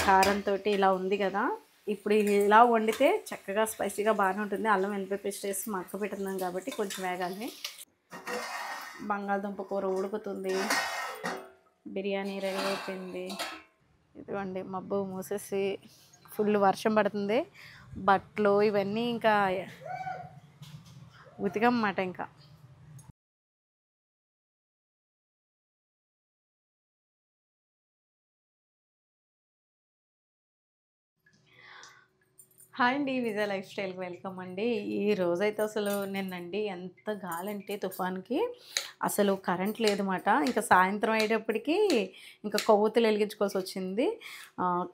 కారంతో ఇలా ఉంది కదా, ఇప్పుడు ఇలా వండితే చక్కగా స్పైసీగా బాగానే ఉంటుంది. అల్లం వెల్లిపాయ పేస్ట్ వేసి మక్క పెట్టున్నాం కాబట్టి కొంచెం వేగాలి. బంగాళదుంప కూర ఉడుకుతుంది, బిర్యానీ రెడీ అయిపోయింది. ఇదిగోండి మబ్బు మూసేసి ఫుల్ వర్షం పడుతుంది. బట్టలు ఇవన్నీ ఇంకా ఉతికన్నమాట. ఇంకా హాయ్ అండి, విజయ లైఫ్ స్టైల్కి వెల్కమ్ అండి. ఈ రోజైతే అసలు నిన్నండి ఎంత గాలంటే తుఫాన్కి అసలు కరెంట్ లేదన్నమాట. ఇంకా సాయంత్రం అయ్యేటప్పటికి ఇంకా కొవ్వొత్తులు వెలిగించుకోవాల్సి వచ్చింది.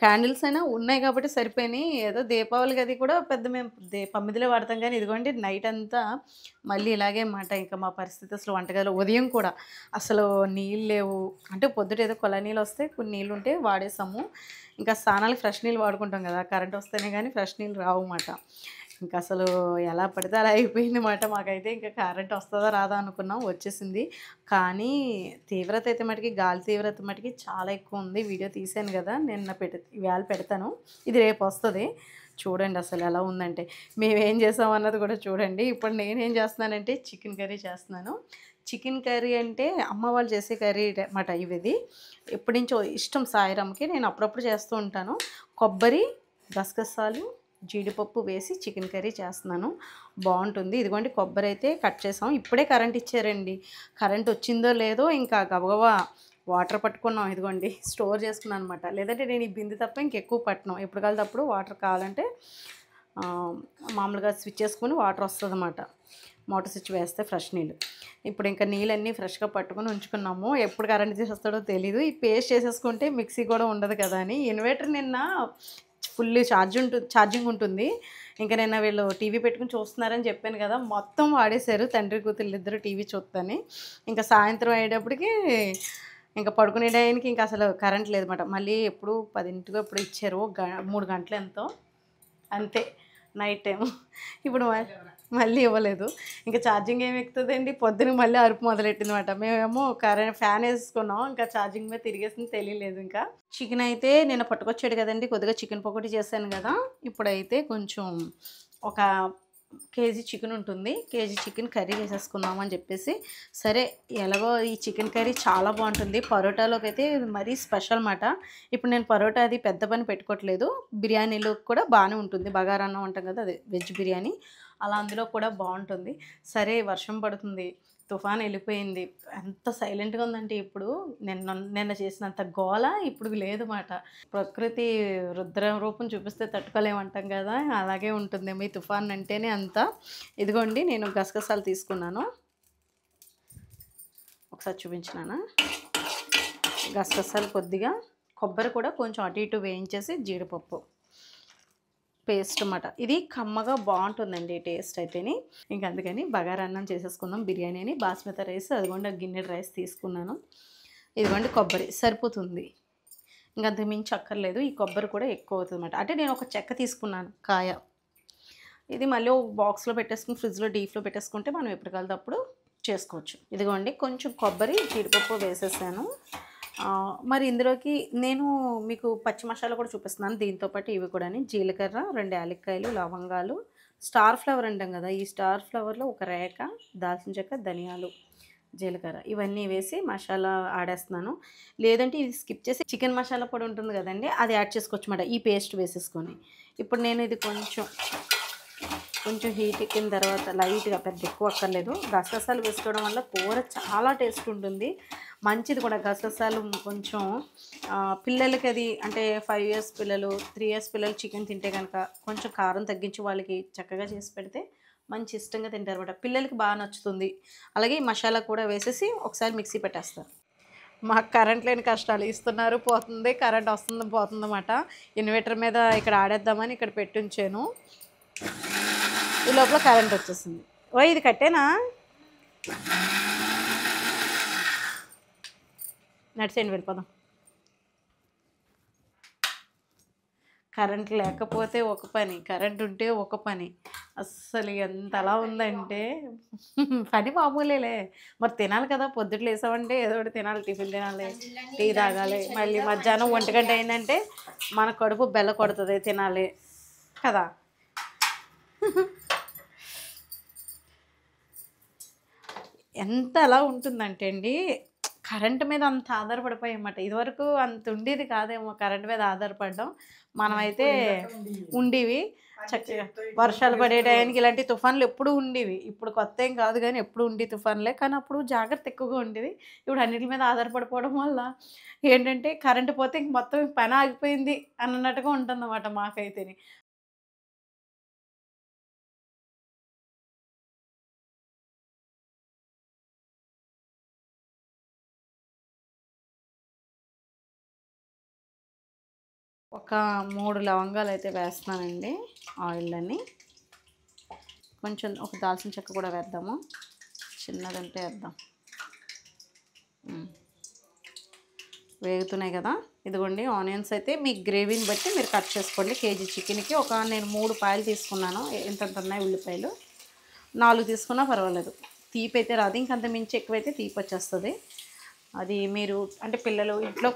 క్యాండిల్స్ అయినా ఉన్నాయి కాబట్టి సరిపోయినాయి. ఏదో దీపావళికి అది కూడా పెద్ద మేము పమ్మిదిలో వాడతాం, కానీ ఇదిగోండి నైట్ అంతా మళ్ళీ ఇలాగే అన్నమాట. ఇంకా మా పరిస్థితి అసలు వంటగదిలో ఉదయం కూడా అసలు నీళ్ళు లేవు. అంటే పొద్దుట ఏదో కొల నీళ్ళు వస్తే కొన్ని నీళ్ళు ఉంటే వాడేసాము. ఇంకా స్నానాలకు ఫ్రెష్ నీళ్ళు వాడుకుంటాం కదా, కరెంట్ వస్తేనే కానీ ఫ్రెష్ నీళ్ళు రావు అన్నమాట. ఇంకా అసలు ఎలా పడితే అలా అయిపోయింది అన్నమాట. మాకైతే ఇంకా కరెంట్ వస్తుందా రాదా అనుకున్నాం, వచ్చేసింది. కానీ తీవ్రత అయితే మటుకి, గాలి తీవ్రత మటుకి చాలా ఎక్కువ ఉంది. వీడియో తీసాను కదా, నిన్న ఇవాళ పెడతాను, ఇది రేపు వస్తుంది. చూడండి అసలు ఎలా ఉందంటే. మేమేం చేసాం అన్నది కూడా చూడండి. ఇప్పుడు నేనేం చేస్తున్నానంటే చికెన్ కర్రీ చేస్తున్నాను. చికెన్ కర్రీ అంటే అమ్మ వాళ్ళు చేసే కర్రీ అన్నమాట. ఇది ఎప్పటి నుంచో ఇష్టం సాయిరామ్కి, నేను అప్పుడప్పుడు చేస్తూ ఉంటాను. కొబ్బరి, గసగసాలు, జీడిపప్పు వేసి చికెన్ కర్రీ చేస్తున్నాను, బాగుంటుంది. ఇదిగోండి కొబ్బరి అయితే కట్ చేసాం. ఇప్పుడే కరెంట్ ఇచ్చారండి. కరెంట్ వచ్చిందో లేదో ఇంకా గబగబా వాటర్ పట్టుకున్నాం. ఇదిగోండి స్టోర్ చేసుకున్నాను అనమాట. లేదంటే నేను ఈ బిందె తప్ప ఇంకెక్కువ పట్టను. ఎప్పుడు కావాలప్పుడు వాటర్ కావాలంటే మామూలుగా స్విచ్ చేసుకుని వాటర్ వస్తుంది అన్నమాట. మోటార్ స్విచ్ వేస్తే ఫ్రెష్ నీళ్ళు. ఇప్పుడు ఇంకా నీళ్ళన్నీ ఫ్రెష్గా పట్టుకొని ఉంచుకున్నాము. ఎప్పుడు కరెంట్ తీసేస్తాడో తెలీదు. ఈ పేస్ట్ చేసేసుకుంటే మిక్సీ కూడా ఉండదు కదా అని. ఇన్వర్టర్ నిన్న ఫుల్ ఛార్జింగ్ ఉంటుంది. ఇంకా నిన్న వీళ్ళు టీవీ పెట్టుకుని చూస్తున్నారని చెప్పాను కదా, మొత్తం వాడేశారు. తండ్రి కూతురు ఇద్దరు టీవీ చూస్తాని. ఇంకా సాయంత్రం అయ్యేటప్పటికి ఇంకా పడుకునే టైంకి ఇంకా అసలు కరెంట్ లేదన్నమాట. మళ్ళీ ఎప్పుడు 10ంటికో ఎప్పుడు ఇచ్చారు, 3 గంటలు ఎంతో, అంతే నైట్ టైం. ఇప్పుడు మళ్ళీ ఇవ్వలేదు. ఇంకా ఛార్జింగ్ ఏమి ఎక్కుతుందండి, పొద్దున మళ్ళీ అరుపు మొదలెట్టింది అనమాట. మేమేమో ఫ్యాన్ వేసుకున్నాం, ఇంకా ఛార్జింగ్ మీద తిరిగేసింది తెలియలేదు. ఇంకా చికెన్ అయితే నేను పట్టుకొచ్చాడు కదండి, కొద్దిగా చికెన్ పకోడీ చేశాను కదా. ఇప్పుడైతే కొంచెం ఒక కేజీ చికెన్ ఉంటుంది, కేజీ చికెన్ కర్రీ చేసేసుకుందాం అని చెప్పేసి. సరే ఎలాగో ఈ చికెన్ కర్రీ చాలా బాగుంటుంది. పరోటాలోకి అయితే మరీ స్పెషల్ మాట. ఇప్పుడు నేను పరోటా అది పెద్ద పని పెట్టుకోవట్లేదు. బిర్యానీలో కూడా బాగానే ఉంటుంది. బగారా అన్నం అంటాం కదా, అది వెజ్ బిర్యానీ, అలా అందులో కూడా బాగుంటుంది. సరే వర్షం పడుతుంది, తుఫాన్ వెళ్ళిపోయింది. ఎంత సైలెంట్గా ఉందంటే ఇప్పుడు నిన్న చేసినంత గోల ఇప్పుడు లేదన్నమాట. ప్రకృతి రుద్ర రూపం చూపిస్తే తట్టుకోలేమంటాం కదా, అలాగే ఉంటుందేమో ఈ తుఫాన్ అంటేనే అంత. ఇదిగోండి నేను గసగసాలు తీసుకున్నాను, ఒకసారి చూపించినానా. గసగసాలు కొద్దిగా, కొబ్బరి కూడా కొంచెం అటు ఇటు వేయించేసి, జీడిపప్పు పేస్ట్ అన్నమాట. ఇది కమ్మగా బాగుంటుందండి టేస్ట్ అయితేనే. ఇంకా అందుకని బగారా అన్నం చేసేసుకుందాం, బిర్యానీ అని. బాస్మతి రైస్ అదిగోండి గిన్నెడు రైస్ తీసుకున్నాను. ఇదిగోండి కొబ్బరి సరిపోతుంది, ఇంకా అంతకు మించి అక్కర్లేదు. ఈ కొబ్బరి కూడా ఎక్కువ అవుతుంది అన్నమాట. అంటే నేను ఒక చెక్క తీసుకున్నాను, కాయ. ఇది మళ్ళీ ఒక బాక్స్లో పెట్టేసుకుని ఫ్రిడ్జ్లో డీప్లో పెట్టేసుకుంటే మనం ఎప్పుడు కలితే అప్పుడు చేసుకోవచ్చు. ఇదిగోండి కొంచెం కొబ్బరి, జీడిపప్పు వేసేసాను. మరి ఇందులోకి నేను మీకు పచ్చి మసాలా కూడా చూపిస్తున్నాను దీంతోపాటు. ఇవి కూడా జీలకర్ర, 2 యాలక్కాయలు, లవంగాలు, స్టార్ ఫ్లవర్ అంటాం కదా, ఈ స్టార్ ఫ్లవర్లో ఒక రేఖ, దాల్చిన చెక్క, ధనియాలు, జీలకర్ర, ఇవన్నీ వేసి మసాలా ఆడేస్తున్నాను. లేదంటే ఇది స్కిప్ చేసి చికెన్ మసాలా పొడి ఉంటుంది కదండి, అది యాడ్ చేసుకోవచ్చు అన్నమాట, ఈ పేస్ట్ వేసేసుకొని. ఇప్పుడు నేను ఇది కొంచెం హీట్ ఎక్కిన తర్వాత లైట్గా, పెద్ద ఎక్కువ అక్కర్లేదు, గసగసాలు వేసుకోవడం వల్ల కూర చాలా టేస్ట్ ఉంటుంది, మంచిది కూడా. గసగసాలు కొంచెం పిల్లలకి అది అంటే 5 ఇయర్స్ పిల్లలు, 3 ఇయర్స్ పిల్లలు చికెన్ తింటే కనుక కొంచెం కారం తగ్గించి వాళ్ళకి చక్కగా చేసి పెడితే మంచి ఇష్టంగా తింటారు అన్నమాట. పిల్లలకి బాగా నచ్చుతుంది. అలాగే ఈ మసాలా కూడా వేసేసి ఒకసారి మిక్సీ పెట్టేస్తారు. మాకు కరెంట్ లేని కష్టాలు, ఇస్తున్నారు పోతుంది, కరెంట్ వస్తుంది పోతుంది అన్నమాట. ఇన్వర్టర్ మీద ఇక్కడ ఆడేద్దామని ఇక్కడ పెట్టించాను. ఈ లోపల కరెంట్ వచ్చేసింది. ఇది కట్టేనా, నడిచేయండి వెళ్ళిపోదాం. కరెంట్ లేకపోతే ఒక పని, కరెంట్ ఉంటే ఒక పని. అస్సలు ఎంత అలా ఉందంటే పని మామూలేలే. మరి తినాలి కదా! పొద్దుట లేసామంటే ఏదో ఒకటి తినాలి. టిఫిన్ తినాలి, టీ తాగాలి. మళ్ళీ మధ్యాహ్నం 1 అయిందంటే మన కడుపు బెల్ల కొడతది తినాలి కదా! ఎంత అలా ఉంటుందంటే అండి, కరెంట్ మీద అంత ఆధారపడిపోయామట. ఇదివరకు అంత ఉండేది కాదేమో కరెంట్ మీద ఆధారపడడం. మనమైతే ఉండేవి. చక్కగా వర్షాలు పడే టయానికి ఇలాంటి తుఫాన్లు ఎప్పుడూ ఉండేవి. ఇప్పుడు కొత్త ఏం కాదు గానీ ఎప్పుడూ ఉండే తుఫాన్లే. కానీ అప్పుడు జాగ్రత్త ఎక్కువగా ఉండేది. ఇప్పుడు అన్నిటి మీద ఆధారపడిపోవడం వల్ల ఏంటంటే కరెంట్ పోతే ఇంక మొత్తం పని ఆగిపోయింది అన్నట్టుగా ఉంటుందన్నమాట మాకైతేని. ఒక 3 లవంగాలైతే వేస్తున్నానండి ఆయిల్‌లోని. కొంచెం ఒక దాల్చిన చెక్క కూడా వేద్దాము. చిన్నదంటే వేద్దాం. హ్మ్. వేగుతున్నాయి కదా! ఇదిగోండి ఆనియన్స్ అయితే మీ గ్రేవీని బట్టి మీరు కట్ చేసుకోండి. కేజీ చికెన్‌కి నేను 3 పాయలు తీసుకున్నాను. ఇంతంత ఉన్నాయి ఉల్లిపాయలు. 4 తీసుకున్నా పర్వాలేదు. తీపైతే రాదు. ఇంకంత మించి ఎక్కువైతే తీపొచ్చేస్తది. అది మీరు అంటే పిల్లలు ఇంట్లో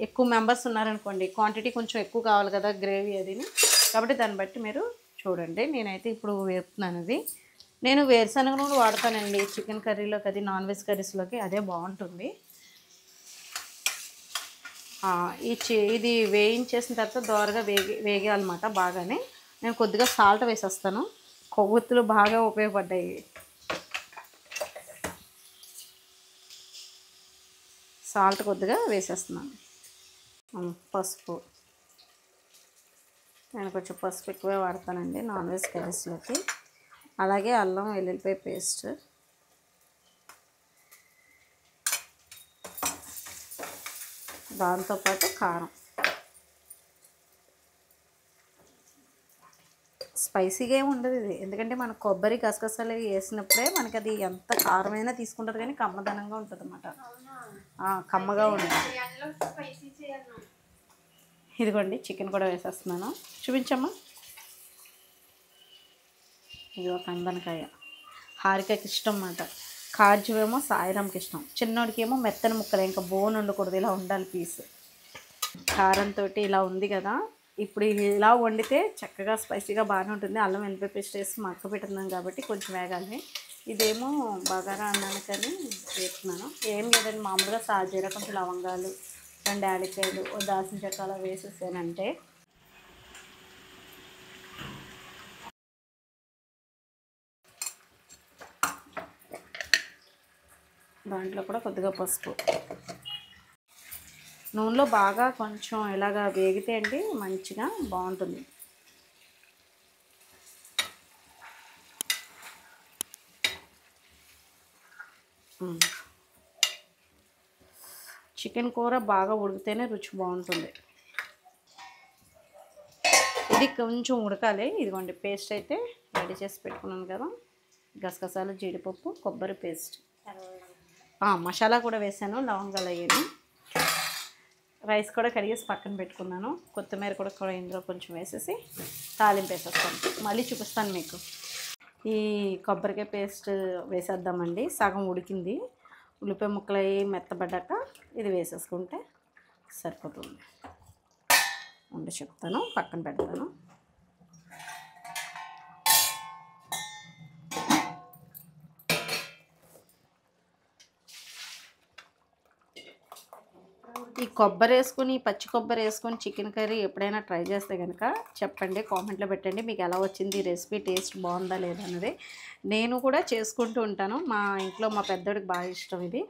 ఎక్కువ మెంబర్స్ ఉన్నారనుకోండి, క్వాంటిటీ కొంచెం ఎక్కువ కావాలి కదా గ్రేవీ అదిని. కాబట్టి దాన్ని బట్టి మీరు చూడండి. నేనైతే ఇప్పుడు వేపుతున్నాను ఇది. నేను వేరుశనగ నూనె వాడతానండి చికెన్ కర్రీలోకి, అది నాన్ వెజ్ కర్రీస్‌లోకి అదే బావుంటుంది. ఇది వేయించేసిన తర్వాత దోరగా వేగాలన్నమాట బాగానే. నేను కొద్దిగా సాల్ట్ వేసేస్తాను. కొవ్వొత్తులు బాగా ఉపయోగపడ్డాయి. సాల్ట్ కొద్దిగా వేసేస్తున్నాను. పసుపు. నేను కొంచెం పసుపు ఎక్కువే వాడతానండి నాన్ వెజ్ కర్రీస్‌లోకి. అలాగే అల్లం వెల్లుల్లిపాయ పేస్ట్. దాంతోపాటు కారం. స్పైసీగా ఏమి ఉండదు ఇది. ఎందుకంటే మనం కొబ్బరి గసగసాలు వేసినప్పుడే మనకి అది ఎంత కారమైనా తీసుకుంటారు కానీ కమ్మదనంగా ఉంటుందన్నమాట. కమ్మగా ఉంటుంది. ఇదిగోండి చికెన్ కూడా వేసేస్తున్నాను. చూపించమ్మా. ఇది ఒక అందనకాయ. హారికకి ఇష్టం అన్నమాట. కాజువేమో సాయిరామ్కి ఇష్టం. చిన్నోడికేమో మెత్తని ముక్కలు, ఇంకా బోన్ ఉండకూడదు, ఇలా ఉండాలి పీస్. కారంతో ఇలా ఉంది కదా! ఇప్పుడు ఇలా వండితే చక్కగా స్పైసీగా బాగానే ఉంటుంది. అల్లం వెల్లిపాయ పేస్ట్ వేసి మక్క పెట్టున్నాం కాబట్టి కొంచెం వేగాలి. ఇదేమో బగారా అన్నానికని వేస్తున్నాను. ఏం లేదండి, మామూలుగా సాజీర, కొంచెం లవంగాలు, 2 యాలక్కాయలు, ఓ దాల్చిన చెక్క అలా వేసేసానంటే దాంట్లో కూడా కొద్దిగా పసుపు. నూనెలో బాగా కొంచెం ఇలాగా వేగితే అండి మంచిగా బాగుంటుంది. చికెన్ కూర బాగా ఉడికితేనే రుచి బాగుంటుంది. ఇది కొంచెం ఉడకాలి. ఇదిగోండి పేస్ట్ అయితే రెడీ చేసి పెట్టుకున్నాను కదా. గసగసాలు, జీడిపప్పు, కొబ్బరి పేస్ట్, మసాలా కూడా వేసాను, లవంగాలు అయ్యాను. రైస్ కూడా కడిగేసి పక్కన పెట్టుకున్నాను. కొత్తిమీర కూడా ఇందులో కొంచెం వేసేసి తాలింపు వేసేస్తాను. మళ్ళీ చూపిస్తాను మీకు. ఈ కొబ్బరికాయ పేస్ట్ వేసేద్దామండి. సగం ఉడికింది. ఉల్లిపాయ ముక్కలు అవి మెత్తబడ్డాక ఇది వేసేసుకుంటే సరిపోతుంది. చెప్తాను, పక్కన పెడతాను. ఈ కొబ్బరి వేసుకొని, పచ్చి కొబ్బరి వేసుకొని చికెన్ కర్రీ ఎప్పుడైనా ట్రై చేస్తే కనుక చెప్పండి, కామెంట్లో పెట్టండి మీకు ఎలా వచ్చింది రెసిపీ, టేస్ట్ బాగుందా లేదా అన్నది. నేను కూడా చేసుకుంటూ ఉంటాను. మా ఇంట్లో మా పెద్దోడికి బాగా ఇష్టం ఇది.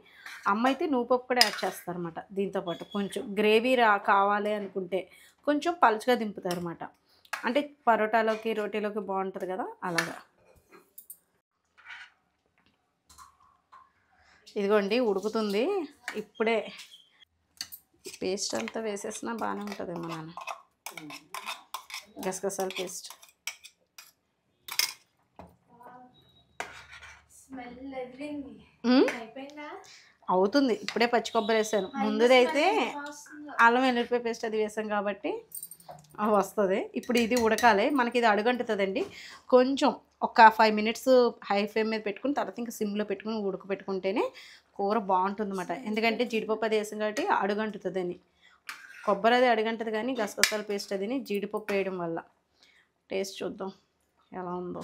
అమ్మ అయితే నువ్వుపప్పు కూడా యాడ్ చేస్తారన్నమాట. దీంతోపాటు కొంచెం గ్రేవీ కావాలి అనుకుంటే కొంచెం పలుచగా దింపుతారన్నమాట. అంటే పరోటాలోకి, రోటీలోకి బాగుంటుంది కదా, అలాగా. ఇదిగోండి ఉడుకుతుంది. ఇప్పుడే పేస్ట్ అంతా వేసేసినా బాగానే ఉంటుందేమో నాన్న. గసగసాల పేస్ట్ అవుతుంది. ఇప్పుడే పచ్చి కొబ్బరి వేసాను. ముందుదైతే అల్లం వెల్లుల్లిపాయ పేస్ట్ అది వేసాం కాబట్టి వస్తుంది. ఇప్పుడు ఇది ఉడకాలి, మనకి ఇది అడుగంటుతుందండి. కొంచెం ఒక 5 మినిట్స్ హై ఫ్లేమ్ మీద పెట్టుకుని తర్వాత ఇంకా సిమ్లో పెట్టుకుని ఉడకపెట్టుకుంటేనే కూర బాగుంటుందన్నమాట. ఎందుకంటే జీడిపప్పు అది వేసాం కాబట్టి అడుగంటుతుందని. కొబ్బరి అది అడుగంటది కానీ గసగసాల పేస్ట్ అదిని జీడిపప్పు వేయడం వల్ల. టేస్ట్ చూద్దాం ఎలా ఉందో.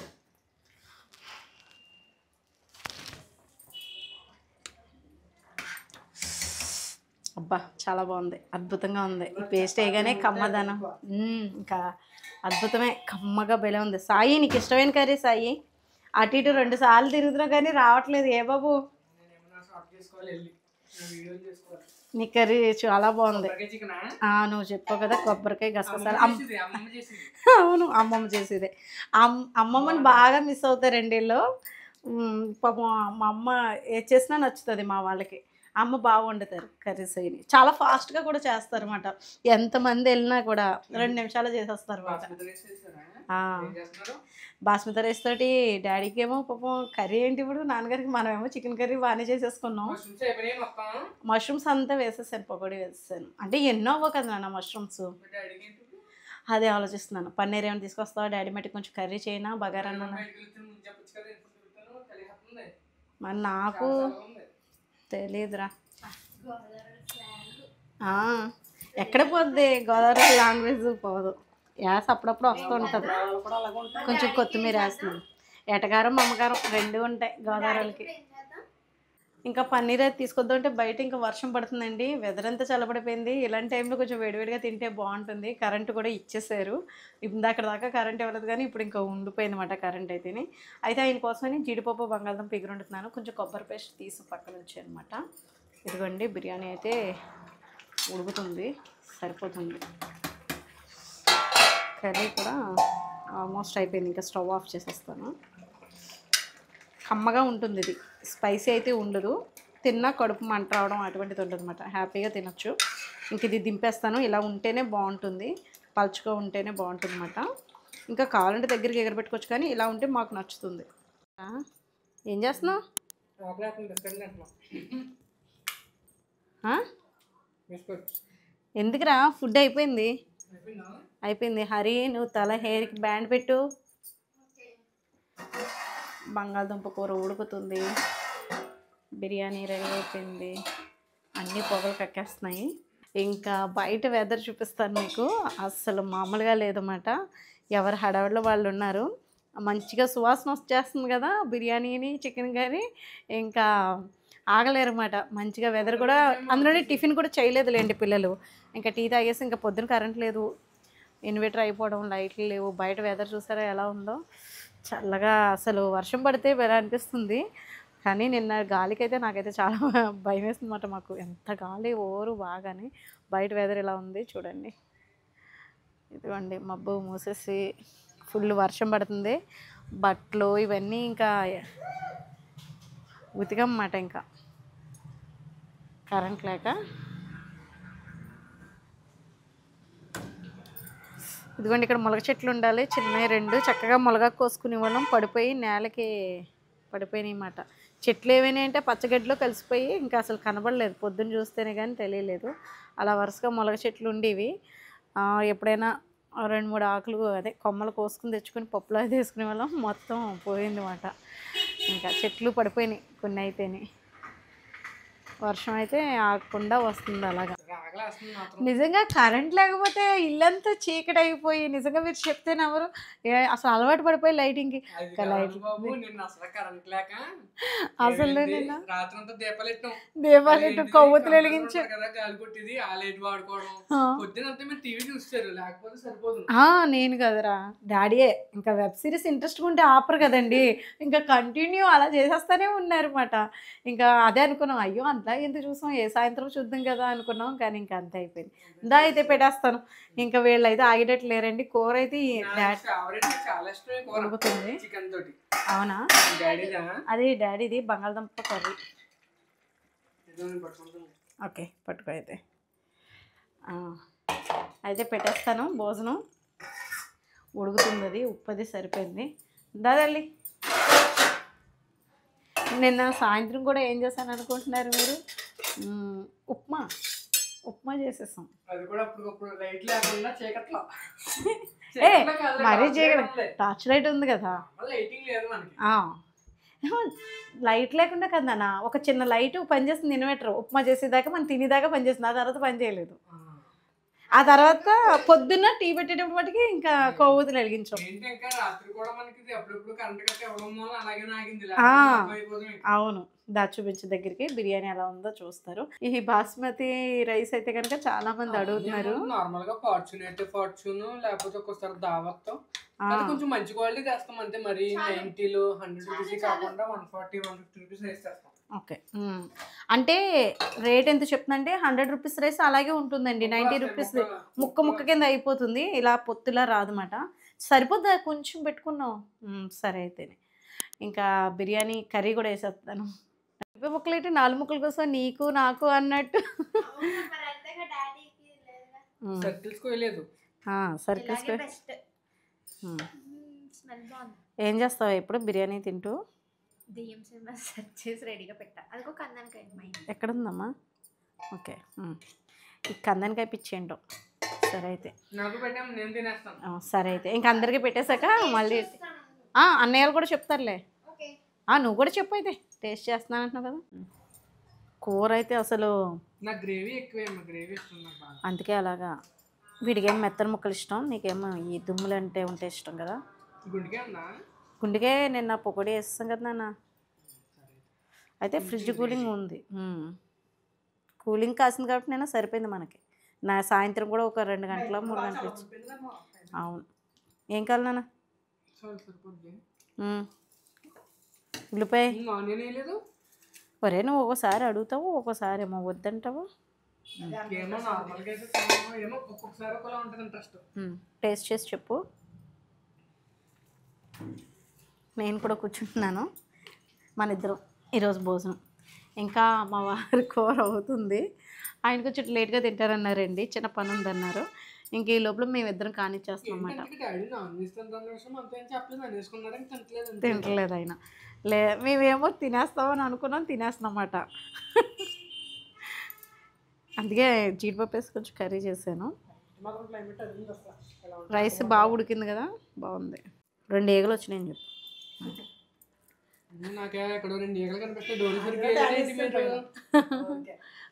అబ్బా చాలా బాగుంది, అద్భుతంగా ఉంది. ఈ పేస్ట్ వేయగానే కమ్మదనం ఇంకా అద్భుతమే, కమ్మగా బెల ఉంది. సాయి నీకు ఇష్టమైన కర్రీ సాయి? అటు ఇటు 2 సార్లు తిరుగుతున్నావు కానీ రావట్లేదు ఏ బాబు? నీ కర్రీ చాలా బాగుంది. నువ్వు చెప్పావు కదా కొబ్బరికాయ గసగసాలు. అవును అమ్మమ్మ చేసేదే. అమ్మమ్మని బాగా మిస్ అవుతారండి వీళ్ళు. పాపం మా అమ్మ ఏది చేసినా నచ్చుతుంది మా వాళ్ళకి. అమ్మ బాగా వండుతారు కర్రీస్ అవి, చాలా ఫాస్ట్గా కూడా చేస్తారు అన్నమాట. ఎంతమంది వెళ్ళినా కూడా 2 నిమిషాలు చేసేస్తారు అన్నమాట. బాస్మతి రైస్ తోటి డాడీకి ఏమో పాపం కర్రీ ఏంటి, ఇప్పుడు నాన్నగారికి మనమేమో చికెన్ కర్రీ బాగానే చేసేసుకున్నాం. మష్రూమ్స్ అంతా వేసేసాను, పకోడీ వేసేసాను. అంటే ఎన్నో అవ్వ కదా నాన్న మష్రూమ్స్. అదే ఆలోచిస్తున్నాను, పన్నీర్ ఏమైనా తీసుకొస్తావా డాడీ మట్టి కొంచెం కర్రీ చేయనా బగారా అన్న. మరి నాకు తెలీదురా. ఎక్కడ పోద్ది గోదావరి లాంగ్వేజ్ పోదు, యాస అప్పుడప్పుడు వస్తూ ఉంటుంది. కొంచెం కొత్తిమీర వేస్తున్నాను. ఎటగారం అమ్మగారం 2 ఉంటాయి గోదావరికి. ఇంకా పన్నీర్ అయితే తీసుకొద్దాం అంటే బయట ఇంకా వర్షం పడుతుందండి, వెదర్ అంతా చల్లబడిపోయింది. ఇలాంటి టైంలో కొంచెం వేడివేడిగా తింటే బాగుంటుంది. కరెంటు కూడా ఇచ్చేసారు. ఇందాక దాకా కరెంట్ ఇవ్వలేదు కానీ ఇప్పుడు ఇంకా ఉండిపోయింది అన్నమాట కరెంట్ అయితేనే. అయితే ఆయన కోసమని జీడిపప్పు బంగాళదుంప ఎగురుంటున్నాను. కొంచెం కొబ్బరి పేస్ట్ తీసి పక్కన వచ్చాయి అనమాట. ఇదిగోండి బిర్యానీ అయితే ఉడుకుతుంది, సరిపోతుంది. కర్రీ కూడా ఆల్మోస్ట్ అయిపోయింది, ఇంకా స్టవ్ ఆఫ్ చేసేస్తాను. కమ్మగా ఉంటుంది ఇది, స్పైసీ అయితే ఉండదు. తిన్నా కడుపు మంట రావడం అటువంటిది ఉంటుంది అనమాట. హ్యాపీగా తినొచ్చు. ఇంక ఇది దింపేస్తాను. ఇలా ఉంటేనే బాగుంటుంది, పలుచుగా ఉంటేనే బాగుంటుంది అనమాట. ఇంకా కావాలంటే దగ్గరికి ఎగరబెట్టుకోవచ్చు కానీ ఇలా ఉంటే మాకు నచ్చుతుంది. ఏం చేస్తున్నావు? ఎందుకురా? ఫుడ్ అయిపోయింది. అయిపోయింది. హరి నువ్వు తల హెయిర్కి బ్యాండ్ పెట్టు. బంగాళదుంప కూర ఉడుకుతుంది, బిర్యానీ రెడీ అయిపోయింది, అన్నీ పొగలు కక్కేస్తున్నాయి. ఇంకా బయట వెదర్ చూపిస్తాను మీకు, అస్సలు మామూలుగా లేదన్నమాట. ఎవరు హడావిడిలో వాళ్ళు ఉన్నారు. మంచిగా సువాసన వచ్చేస్తుంది కదా బిర్యానీని చికెన్ కర్రీ, ఇంకా ఆగలేరన్నమాట. మంచిగా వెదర్ కూడా, అందులోనే టిఫిన్ కూడా చేయలేదులేండి పిల్లలు. ఇంకా టీ తాగేసి ఇంకా పొద్దున కరెంట్ లేదు, ఇన్వర్టర్ అయిపోవడం, లైట్లు లేవు. బయట వెదర్ చూసారా ఎలా ఉందో, చల్లగా. అసలు వర్షం పడితే ఎలా అనిపిస్తుంది కానీ నిన్న గాలికైతే నాకైతే చాలా భయం వేస్తుంది అన్నమాట. మాకు ఎంత గాలి ఓరు బాగానే. బయట వెదర్ ఇలా ఉంది చూడండి. ఇదిగోండి మబ్బు మూసేసి ఫుల్ వర్షం పడుతుంది. బట్టలు ఇవన్నీ ఇంకా ఉతికన్నమాట ఇంకా కరెంట్ లేక. ఇదిగోండి ఇక్కడ ములగ చెట్లు ఉండాలి, చిన్నవి 2 చక్కగా ములగా కోసుకునే వాళ్ళం. పడిపోయి నేలకి పడిపోయినాయి అన్నమాట. చెట్లు ఏమైనా అంటే పచ్చగడ్డిలో కలిసిపోయి ఇంకా అసలు కనబడలేదు, పొద్దున్న చూస్తేనే కానీ తెలియలేదు. అలా వరుసగా ములగ చెట్లు ఉండేవి. ఎప్పుడైనా 2-3 ఆకులు అదే కొమ్మలు కోసుకుని తెచ్చుకొని పప్పులో తీసుకునే వాళ్ళం. మొత్తం పోయిందన్నమాట. ఇంకా చెట్లు పడిపోయినాయి, కొన్ని అయిపోయినాయి. వర్షం అయితే ఆగకుండా వస్తుంది అలాగా. నిజంగా కరెంట్ లేకపోతే ఇల్లంతా చీకటి అయిపోయి, నిజంగా మీరు చెప్తేనే ఎవరు అసలు అలవాటు పడిపోయి లైటింగ్కి. అసలు దీపాలు కొవ్వొత్తులు వెలిగించు. నేను కదరా డాడీయే. ఇంకా వెబ్ సిరీస్ ఇంట్రెస్ట్గా ఉంటే ఆపరు కదండి, ఇంకా కంటిన్యూ అలా చేసేస్తూనే ఉన్నారన్నమాట. ఇంకా అదే అనుకున్నాం, అయ్యో అంతా ఎందుకు చూసాం, ఏ సాయంత్రం చూద్దాం కదా అనుకున్నాం కానీ ఇంకా అంతే అయిపోయింది. ఇందా అయితే పెట్టేస్తాను. ఇంకా వీళ్ళు అయితే ఆగేటట్లు లేరండి. కూర అయితే ఉడుకుతుంది. అవునా? అది డాడీది బంగాళదుంప కర్రీ. ఓకే పట్టుకో అయితే. అయితే పెట్టేస్తాను. భోజనం ఉడుకుతుంది, అది ఉప్పది సరిపోయింది. దాదల్లి నిన్న సాయంత్రం కూడా ఏం చేశాను అనుకుంటున్నారు మీరు? ఉప్మా. ఉప్మా చేసేసాం. అది కూడా అప్పుడు లైట్ లేకుండా చీకట్లో. ఏ మరీ చీకటి, టార్చ్ లైట్ ఉంది కదా. లైటింగ్ లేదు మనకి. లైట్ లేకుండా కదన్నా, ఒక చిన్న లైట్ పనిచేస్తుంది. ఇన్వర్టర్ ఉప్మా చేసేదాకా మనం తినేదాకా పనిచేస్తుంది, ఆ తర్వాత పని చేయలేదు. ఆ తర్వాత పొద్దున్న టీ పెట్టేటప్పుడు మటుకి ఇంకా కొవ్వొత్తులు వెలిగించాం. అవును, దా చూపించే దగ్గరికి బిర్యానీ ఎలా ఉందో చూస్తారు. ఈ బాస్మతి రైస్ అయితే కనుక చాలా మంది అడుగుతున్నారు. నార్మల్ గా ఫార్చ్యూన్ లేకపోతే ఒక్కోసారి దావత్ కొంచెం మంచి క్వాలిటీ తెస్తాం అంతే. మరి 90 100 రూపీస్ కాకుండా 140 150 రూపీస్ రైస్ తెస్తాం. ఓకే, అంటే రేట్ ఎంత చెప్తుందంటే 100 రూపీస్ రైస్ అలాగే ఉంటుందండి. 90 రూపీస్ ముక్క కింద అయిపోతుంది, ఇలా పొత్తులా రాదన్నమాట. సరిపోద్దా కొంచెం పెట్టుకున్నావు? సరే అయితేనే ఇంకా బిర్యానీ కర్రీ కూడా వేసేస్తాను. 30 ముక్కలు అయితే 4 ముక్కల కోసం నీకు నాకు అన్నట్టు. సర్కిల్స్ ఏం చేస్తావు ఇప్పుడు బిర్యానీ తింటూ? రెడీగా పెట్టా. అదిగో కందనకాయ ఎక్కడ ఉందమ్మా? ఓకే, ఈ కందనకాయ పిచ్చేంటో. సరే అయితే సరే అయితే ఇంక అందరికీ పెట్టేశాక మళ్ళీ అన్నయ్యలు కూడా చెప్తారులే. నువ్వు కూడా చెప్పు అయితే, టేస్ట్ చేస్తున్నాను అంటున్నావు కదా. కూర అయితే అసలు అందుకే అలాగా. వీడికేమో మెత్తని ముక్కలు ఇష్టం, నీకేమో ఈ దుమ్ములు అంటే ఉంటే ఇష్టం కదా. గుండెకే నిన్న పొగడి వేస్తాం కదా నాన్న. అయితే ఫ్రిడ్జ్ కూలింగ్ ఉంది, కూలింగ్ కాసింది కాబట్టి నేను సరిపోయింది మనకి. నా సాయంత్రం కూడా ఒక 2 గంటల 3 గంటలు ఇచ్చి. అవును, ఏం కావాలి నాన్న? ఉల్లిపాయ. ఒరే నువ్వు ఒక్కోసారి అడుగుతావు, ఒక్కోసారి ఏమో వద్దంటావు. టేస్ట్ చేసి చెప్పు. నేను కూడా కూర్చుంటున్నాను. మన ఇద్దరం ఈరోజు భోజనం. ఇంకా మా వారి కూర అవుతుంది. ఆయన కొంచెం లేట్గా తింటారన్నారండి, చిన్న పని ఉందన్నారు. ఇంక ఈ లోపల మేమిద్దరం కానిచ్చేస్తాం అన్నమాట. తింటలేదు ఆయన. మేమేమో తినేస్తామని అనుకున్నాం, తినేస్తామన్నమాట. అందుకే జీడిపప్పు వేసి కొంచెం కర్రీ చేశాను. రైస్ బాగా ఉడికింది కదా, బాగుంది. 2 ఈగలు వచ్చినాయని చెప్పు.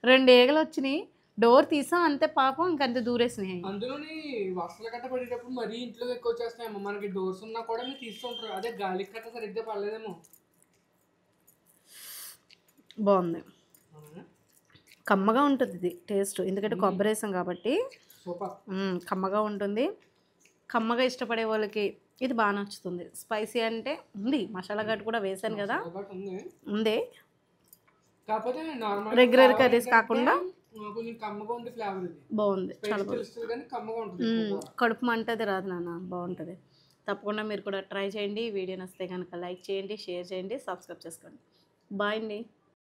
2 ఈగలు వచ్చినాయి, డోర్ తీసాం అంతే పాపం, ఇంకంతే దూరేసినాయి. అందులోని వసలు కట్ట పడేటప్పుడు మరీ ఇంట్లో ఎక్కువ వచ్చేస్తున్నాయేమో. మనకి డోర్స్ ఉన్నా కూడా మీరు తీస్తుంటారు, అదే గాలి కట్ట సరిగ్గా పడలేదేమో. బాగుంది, కమ్మగా ఉంటుంది ఇది టేస్ట్, ఎందుకంటే కొబ్బరి వేసాం కాబట్టి కమ్మగా ఉంటుంది. కమ్మగా ఇష్టపడే వాళ్ళకి ఇది బాగా నచ్చుతుంది. స్పైసీ అంటే ఉంది, మసాలా గట్టు కూడా వేసాను కదా, ఉంది. కాకపోతే రెగ్యులర్ కర్రీస్ కాకుండా బాగుంది, చాలా బాగుంది. కడుపు మంటది రాదు నాన్న, బాగుంటుంది. తప్పకుండా మీరు కూడా ట్రై చేయండి. వీడియో నచ్చితే కనుక లైక్ చేయండి, షేర్ చేయండి, సబ్స్క్రైబ్ చేసుకోండి. బాయ్ అండి.